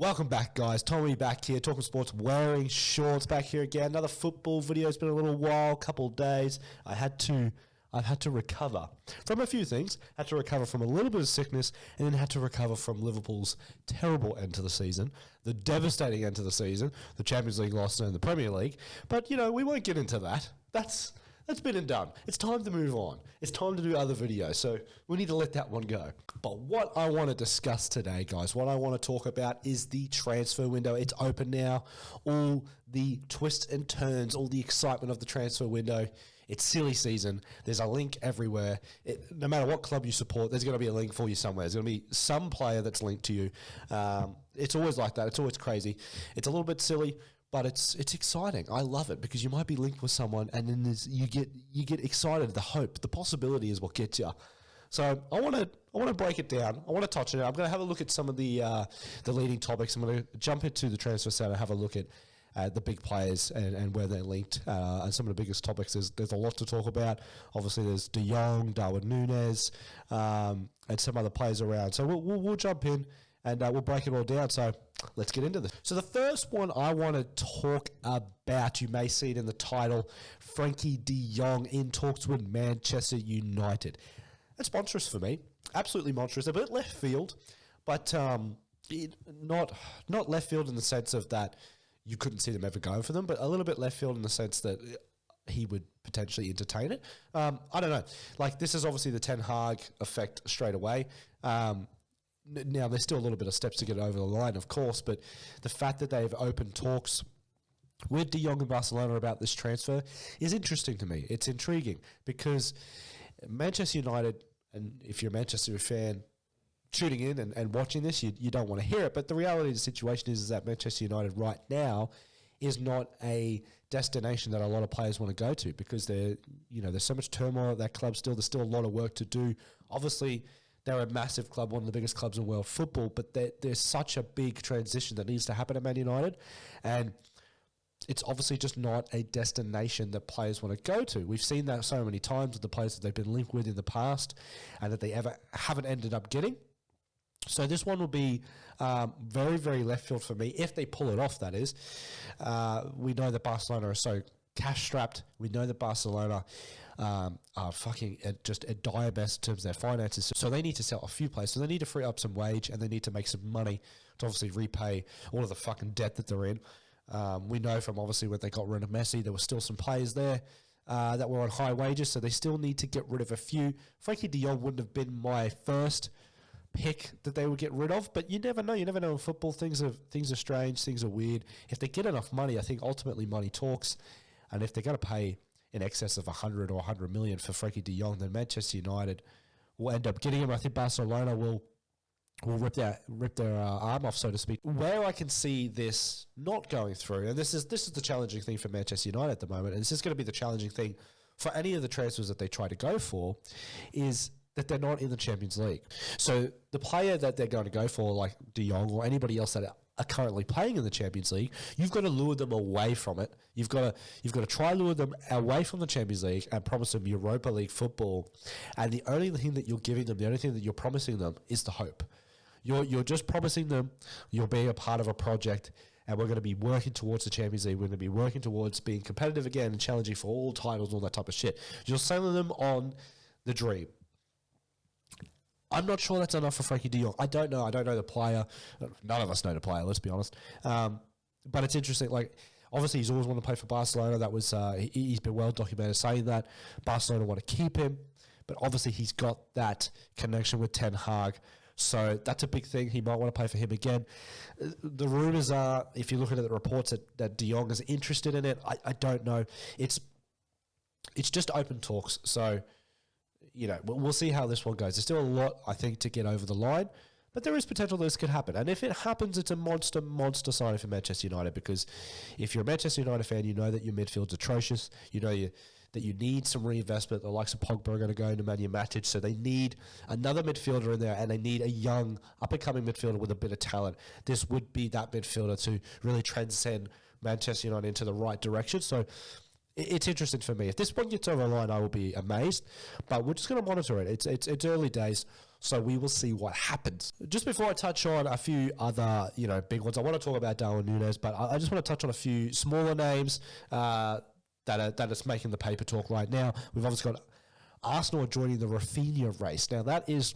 Welcome back, guys. Tommy back here, talking sports, wearing shorts back here again. Another football video. It's been a little while, couple of days. I've had to recover from a few things. Had to recover from a little bit of sickness, and then had to recover from Liverpool's terrible end to the season, the devastating end to the season, the Champions League loss and the Premier League. But, we won't get into that. That's been and done. It's time to move on. It's time to do other videos, so we need to let that one go. But what I want to discuss today, guys, what I want to talk about is the transfer window. It's open now. All the twists and turns, all the excitement of the transfer window. It's silly season. There's a link everywhere. No matter what club you support, there's going to be a link for you somewhere. There's going to be some player that's linked to you. It's always like that. It's always crazy. It's a little bit silly, but it's exciting. I love it because you might be linked with someone, and then you get excited. The hope, the possibility is what gets you. So I want to break it down. I want to touch it. I'm going to have a look at some of the leading topics. I'm going to jump into the transfer center, have a look at the big players and where they're linked, and some of the biggest topics. There's a lot to talk about. Obviously, there's dejong, Darwin, NUNEZ, and some other players around. So we'll jump in and we'll break it all down. So let's get into this. So the first one I want to talk about, you may see it in the title, Frenkie de Jong in talks with Manchester United. That's monstrous for me. Absolutely monstrous. A bit left field, but not left field in the sense of that you couldn't see them ever going for them, but a little bit left field in the sense that he would potentially entertain it. I don't know. Like, this is obviously the Haag effect straight away. Now, there's still a little bit of steps to get over the line, of course, but the fact that they've opened talks with de Jong and Barcelona about this transfer is interesting to me. It's intriguing because Manchester United, and if you're a Manchester fan tuning in and watching this, you don't want to hear it, but the reality of the situation is that Manchester United right now is not a destination that a lot of players want to go to because there's so much turmoil at that club still. There's still a lot of work to do. Obviously, they're a massive club, one of the biggest clubs in world football, but there's such a big transition that needs to happen at Man United, and it's obviously just not a destination that players want to go to. We've seen that so many times with the players that they've been linked with in the past and that they ever haven't ended up getting. So this one will be very, very left field for me, if they pull it off, that is. We know that Barcelona are so cash-strapped. We know that Barcelona are fucking just at dire best in terms of their finances. So they need to sell a few players. So they need to free up some wage, and they need to make some money to obviously repay all of the fucking debt that they're in. We know from obviously when they got rid of Messi, there were still some players there that were on high wages, so they still need to get rid of a few. Frenkie de Jong wouldn't have been my first pick that they would get rid of, but you never know. You never know in football. Things are strange. Things are weird. If they get enough money, I think ultimately money talks, and if they're going to pay in excess of 100 or 100 million for Frenkie de Jong, then Manchester United will end up getting him. I think Barcelona will rip their arm off, so to speak. Where I can see this not going through, and this is the challenging thing for Manchester United at the moment, and this is going to be the challenging thing for any of the transfers that they try to go for, is that they're not in the Champions League. So the player that they're going to go for, like de Jong or anybody else that are currently playing in the Champions League, you've got to lure them away from it. You've got to try lure them away from the Champions League and promise them Europa League football. And the only thing that you're giving them, the only thing that you're promising them is the hope. You're just promising them you'll be a part of a project, and we're going to be working towards the Champions League. We're going to be working towards being competitive again and challenging for all titles and all that type of shit. You're selling them on the dream. I'm not sure that's enough for Frenkie de Jong. I don't know. I don't know the player. None of us know the player, let's be honest. But it's interesting. Like, obviously, he's always wanted to play for Barcelona. That was he's been well documented saying that. Barcelona want to keep him, but obviously he's got that connection with Ten Hag. So that's a big thing. He might want to play for him again. The rumours are, if you look at the reports, that de Jong is interested in it. I don't know. It's just open talks. So, we'll see how this one goes. There's still a lot, I think, to get over the line, but there is potential this could happen. And if it happens, it's a monster signing for Manchester United, because if you're a Manchester United fan, you know that your midfield's atrocious. You know that you need some reinvestment. The likes of Pogba are going to go into Man United, so they need another midfielder in there, and they need a young, up-and-coming midfielder with a bit of talent. This would be that midfielder to really transcend Manchester United into the right direction. So it's interesting for me. If this one gets over the line, I will be amazed. But we're just going to monitor it. It's early days, So we will see what happens. Just before I touch on a few other, big ones, I want to talk about Darwin Núñez, but I just want to touch on a few smaller names that is making the paper talk right now. We've obviously got Arsenal joining the Raphihna race. Now that is,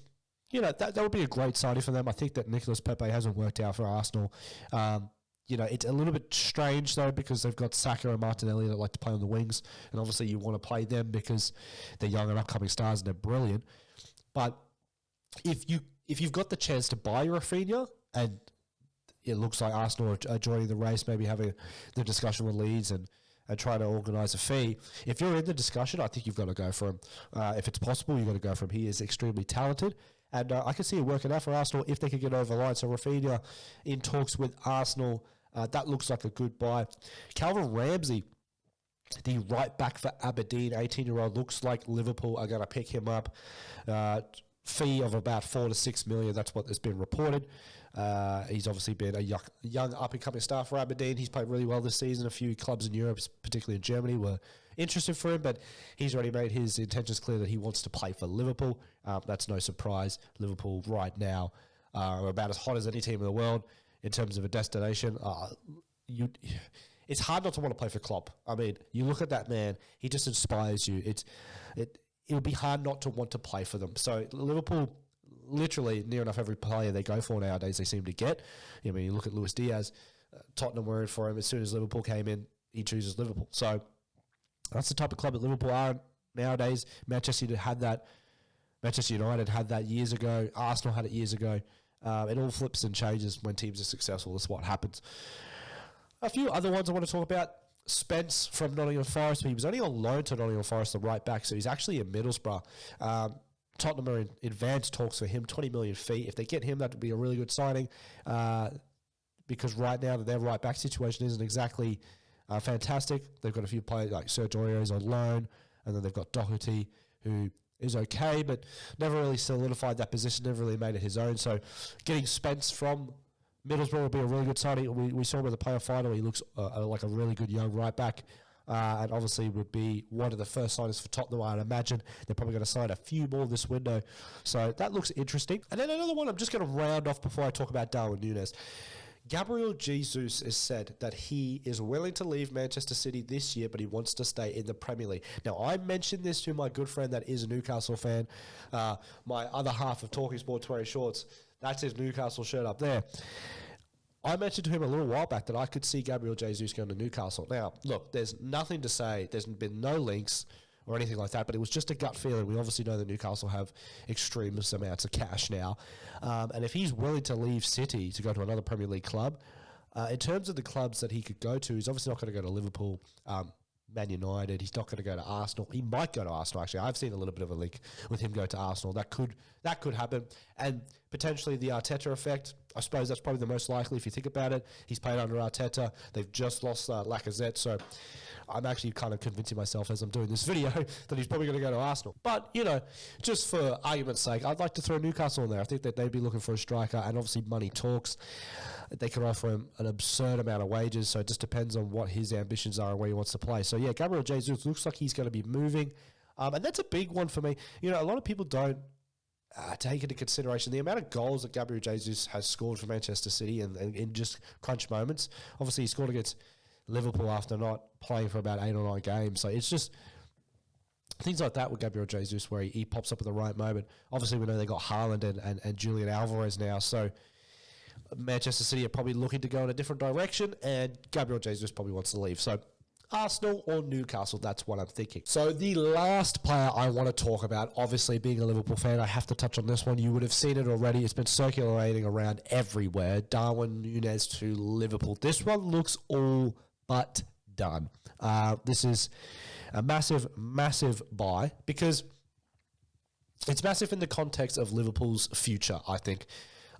that would be a great signing for them. I think that Nicolas Pepe hasn't worked out for Arsenal. It's a little bit strange though, because they've got Saka and Martinelli that like to play on the wings, and obviously you want to play them because they're young and upcoming stars and they're brilliant. But if you've got the chance to buy Raphihna, and it looks like Arsenal are joining the race, maybe having the discussion with Leeds and trying to organise a fee. If you're in the discussion, I think you've got to go for him. If it's possible, you've got to go for him. He is extremely talented. And I can see it working out for Arsenal if they could get over the line. So Raphihna in talks with Arsenal. That looks like a good buy. Calvin Ramsay, the right back for Aberdeen, 18-year-old, looks like Liverpool are going to pick him up. Fee of about 4 to 6 million. That's what has been reported. He's obviously been a young up-and-coming star for Aberdeen. He's played really well this season. A few clubs in Europe, particularly in Germany, were interested for him, but he's already made his intentions clear that he wants to play for Liverpool. That's no surprise. Liverpool right now are about as hot as any team in the world in terms of a destination. It's hard not to want to play for Klopp. I mean, you look at that man, he just inspires you. It would be hard not to want to play for them. So Liverpool, literally near enough every player they go for nowadays, they seem to get. I mean, you look at Luis Diaz, Tottenham were in for him. As soon as Liverpool came in, he chooses Liverpool. So that's the type of club that Liverpool are nowadays. Manchester United had that years ago. Arsenal had it years ago. It all flips and changes when teams are successful. That's what happens. A few other ones I want to talk about. Spence from Nottingham Forest. He was only on loan to Nottingham Forest, the right back, so he's actually in Middlesbrough. Tottenham are in advanced talks for him, 20 million fee. If they get him, that would be a really good signing, because right now their right back situation isn't exactly fantastic. They've got a few players like Serge Aurier's on loan, and then they've got Doherty, who is okay, but never really solidified that position, never really made it his own. So getting Spence from Middlesbrough will be a really good signing. We saw him at the playoff final. He looks like a really good young right back, and obviously would be one of the first signings for Tottenham. I'd imagine they're probably going to sign a few more this window. So that looks interesting. And then another one I'm just going to round off before I talk about Darwin Núñez. Gabriel Jesus has said that he is willing to leave Manchester City this year, but he wants to stay in the Premier League. Now, I mentioned this to my good friend that is a Newcastle fan, my other half of Talking Sports wearing shorts. That's his Newcastle shirt up there. I mentioned to him a little while back that I could see Gabriel Jesus going to Newcastle. Now, look, there's nothing to say. There's been no links or anything like that, but it was just a gut feeling. We obviously know that Newcastle have extreme amounts of cash now. And if he's willing to leave City to go to another Premier League club, in terms of the clubs that he could go to, he's obviously not going to go to Liverpool, Man United. He's not going to go to Arsenal. He might go to Arsenal, actually. I've seen a little bit of a link with him going to Arsenal. That could happen. And potentially the Arteta effect, I suppose that's probably the most likely if you think about it. He's played under Arteta. They've just lost Lacazette, so I'm actually kind of convincing myself as I'm doing this video that he's probably going to go to Arsenal. But, just for argument's sake, I'd like to throw Newcastle in there. I think that they'd be looking for a striker, and obviously money talks. They can offer him an absurd amount of wages, so it just depends on what his ambitions are and where he wants to play. So, yeah, Gabriel Jesus looks like he's going to be moving, and that's a big one for me. A lot of people don't take into consideration the amount of goals that Gabriel Jesus has scored for Manchester City and in just crunch moments. Obviously, he scored against Liverpool after not playing for about 8 or 9 games. So it's just things like that with Gabriel Jesus where he pops up at the right moment. Obviously, we know they got Haaland and Julian Alvarez now. So Manchester City are probably looking to go in a different direction, and Gabriel Jesus probably wants to leave. So Arsenal or Newcastle, that's what I'm thinking. So the last player I want to talk about, obviously being a Liverpool fan, I have to touch on this one. You would have seen it already. It's been circulating around everywhere. Darwin Núñez to Liverpool. This one looks all but done. This is a massive, massive buy because it's massive in the context of Liverpool's future, I think.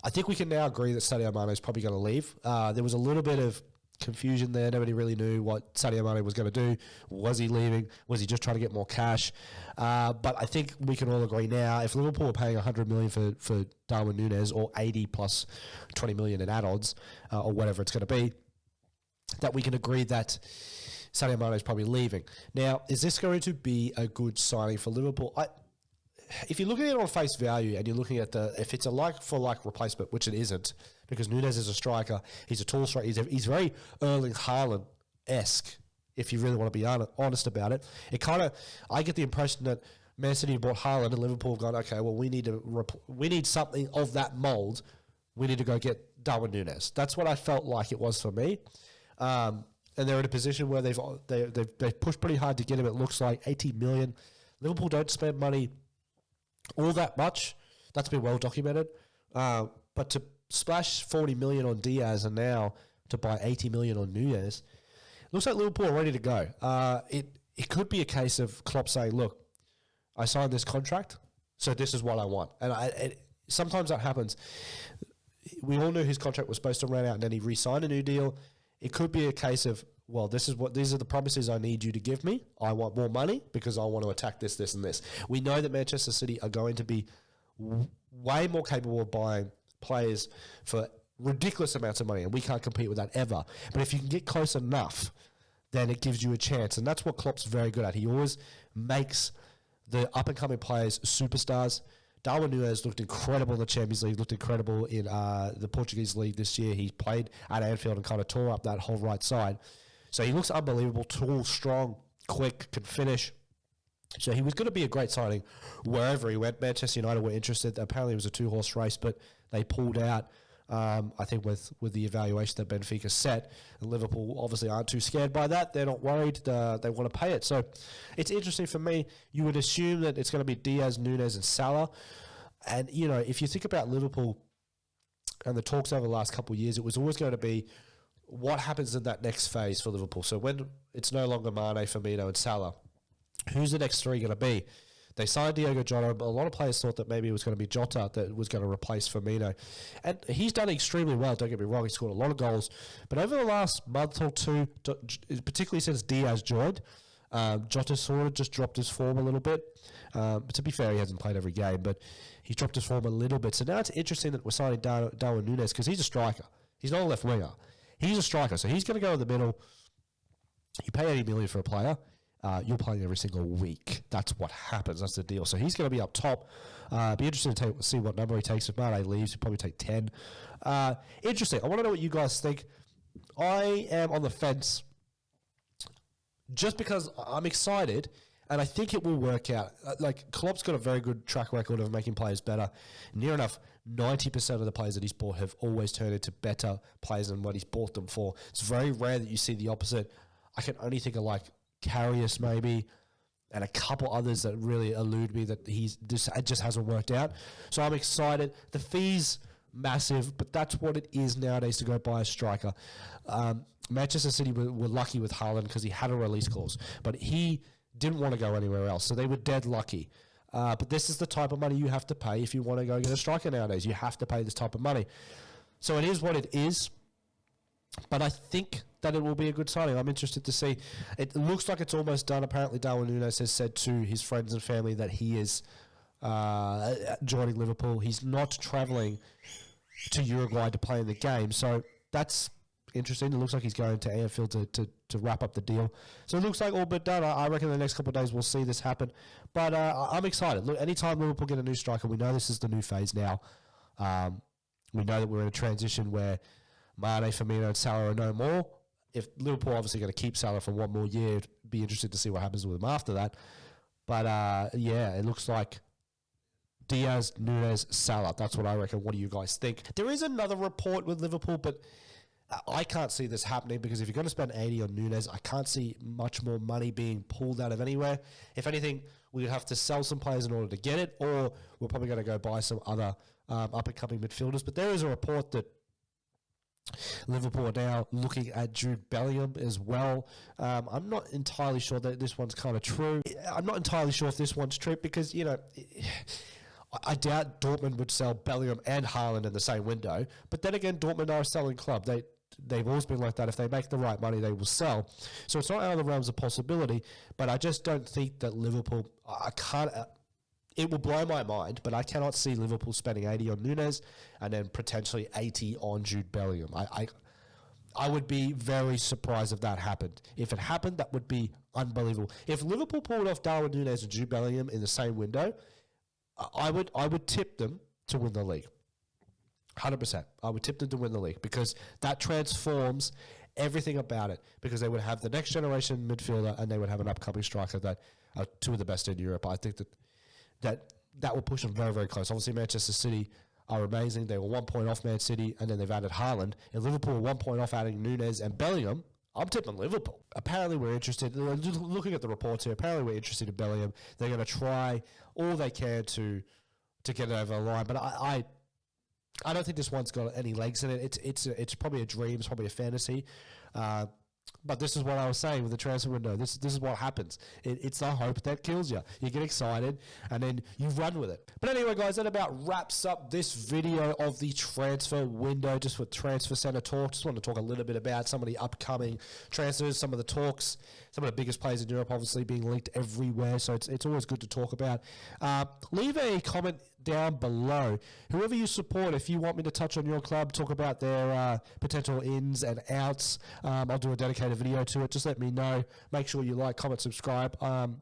I think we can now agree that Sadio Mane is probably going to leave. There was a little bit of confusion there. Nobody really knew what Sadio Mane was going to do. Was he leaving? Was he just trying to get more cash? But I think we can all agree now, if Liverpool are paying 100 million for Darwin Núñez, or 80 plus 20 million in add-ons, or whatever it's going to be, that we can agree that Sadio Mane is probably leaving. Now, is this going to be a good signing for Liverpool? if you're looking at it on face value and you're looking at if it's a like-for-like replacement, which it isn't, because Nunez is a striker, he's a tall striker, he's very Erling Haaland-esque, if you really want to be honest about it. I get the impression that Man City bought Haaland and Liverpool have gone, okay, well, we need something of that mould. We need to go get Darwin Nunez. That's what I felt like it was for me. And they're in a position where they've pushed pretty hard to get him. It looks like 80 million. Liverpool don't spend money all that much. That's been well documented. But to splash 40 million on Diaz and now to buy 80 million on Nunez, looks like Liverpool are ready to go. It could be a case of Klopp saying, look, I signed this contract, so this is what I want. And sometimes that happens. We all knew his contract was supposed to run out and then he re-signed a new deal. It could be a case of, well, these are the promises I need you to give me. I want more money because I want to attack this, this, and this. We know that Manchester City are going to be way more capable of buying players for ridiculous amounts of money, and we can't compete with that ever. But if you can get close enough, then it gives you a chance. And that's what Klopp's very good at. He always makes the up-and-coming players superstars. Darwin Nunez looked incredible in the Champions League, looked incredible in the Portuguese League this year. He played at Anfield and kind of tore up that whole right side. So he looks unbelievable, tall, strong, quick, can finish. So he was going to be a great signing wherever he went. Manchester United were interested. Apparently it was a two-horse race, but they pulled out, I think, with the evaluation that Benfica set. And Liverpool obviously aren't too scared by that. They're not worried. They want to pay it. So it's interesting for me. You would assume that it's going to be Diaz, Nunez, and Salah. And, you know, if you think about Liverpool and the talks over the last couple of years, it was always going to be what happens in that next phase for Liverpool. So when it's no longer Mane, Firmino, and Salah, who's the next three going to be? They signed Diogo Jota, but a lot of players thought that maybe it was going to be Jota that was going to replace Firmino. And he's done extremely well, don't get me wrong. He scored a lot of goals. But over the last month or two, particularly since Diaz joined, Jota sort of just dropped his form a little bit. But to be fair, he hasn't played every game, but he's dropped his form a little bit. So now it's interesting that we're signing Darwin Nunez because he's a striker. He's not a left winger. He's a striker, so he's going to go in the middle. You pay 80 million for a player. You're playing every single week. That's what happens. That's the deal. So he's going to be up top. Be interesting to see what number he takes. If Mane leaves, he'll probably take 10. Interesting. I want to know what you guys think. I am on the fence just because I'm excited, and I think it will work out. Like, Klopp's got a very good track record of making players better. Near enough 90% of the players that he's bought have always turned into better players than what he's bought them for. It's very rare that you see the opposite. I can only think of, like, Karius maybe, and a couple others that really elude me that it just hasn't worked out. So I'm excited. The fee's massive, but that's what it is nowadays to go buy a striker. Manchester City were lucky with Haaland because he had a release clause, but he didn't want to go anywhere else, so they were dead lucky. But this is the type of money you have to pay if you want to go get a striker nowadays. You have to pay this type of money. So it is what it is, but I think that it will be a good signing. I'm interested to see. It looks like it's almost done. Apparently, Darwin Nunez has said to his friends and family that he is joining Liverpool. He's not travelling to Uruguay to play in the game. So that's interesting. It looks like he's going to Anfield to wrap up the deal. So it looks like all but done. I reckon in the next couple of days we'll see this happen. But I'm excited. Look, anytime Liverpool get a new striker, we know this is the new phase now. We know that we're in a transition where Mane, Firmino, and Salah are no more. If Liverpool obviously going to keep Salah for one more year, it'd be interested to see what happens with him after that. But yeah, it looks like Diaz, Nunez, Salah. That's what I reckon. What do you guys think? There is another report with Liverpool, but I can't see this happening because if you're going to spend 80 on Nunez, I can't see much more money being pulled out of anywhere. If anything, we'd have to sell some players in order to get it, or we're probably going to go buy some other up-and-coming midfielders. But there is a report that Liverpool are now looking at Jude Bellingham as well. I'm not entirely sure that this one's kind of true. I'm not entirely sure if this one's true because, you know, I doubt Dortmund would sell Bellingham and Haaland in the same window. But then again, Dortmund are a selling club. They've always been like that. If they make the right money, they will sell. So it's not out of the realms of possibility, but I just don't think that Liverpool, it will blow my mind, but I cannot see Liverpool spending 80 on Nunez and then potentially 80 on Jude Bellingham. I would be very surprised if that happened. If it happened, that would be unbelievable. If Liverpool pulled off Darwin Nunez and Jude Bellingham in the same window, I would tip them to win the league. 100%. I would tip them to win the league because that transforms everything about it, because they would have the next generation midfielder and they would have an upcoming striker that are two of the best in Europe. I think that will push them very, very close. Obviously, Manchester City are amazing. They were 1 point off Man City, and then they've added Haaland. And Liverpool were 1 point off adding Nunez and Bellingham. I'm tipping Liverpool. Apparently, we're interested. Looking at the reports here, apparently we're interested in Bellingham. They're going to try all they can to get it over the line. But I don't think this one's got any legs in it. It's probably a dream. It's probably a fantasy. But this is what I was saying with the transfer window. This is what happens. It's the hope that kills you. You get excited, and then you run with it. But anyway, guys, that about wraps up this video of the transfer window, just for Transfer Center talk. Just want to talk a little bit about some of the upcoming transfers, some of the talks, some of the biggest players in Europe obviously being linked everywhere. So it's always good to talk about. Leave a comment down below. Whoever you support, if you want me to touch on your club, talk about their potential ins and outs, I'll do a dedicated video to it. Just let me know. Make sure you like, comment, subscribe. I'm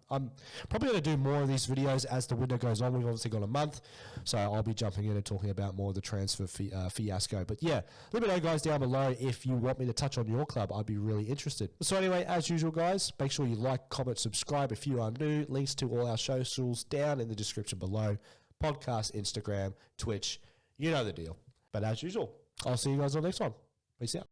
probably going to do more of these videos as the window goes on. We've obviously got a month, so I'll be jumping in and talking about more of the transfer fiasco. But yeah, let me know, guys, down below if you want me to touch on your club. I'd be really interested. So anyway, as usual, guys, make sure you like, comment, subscribe if you are new. Links to all our socials down in the description below. Podcast, Instagram, Twitch, you know the deal. But as usual, I'll see you guys on the next one. Peace out.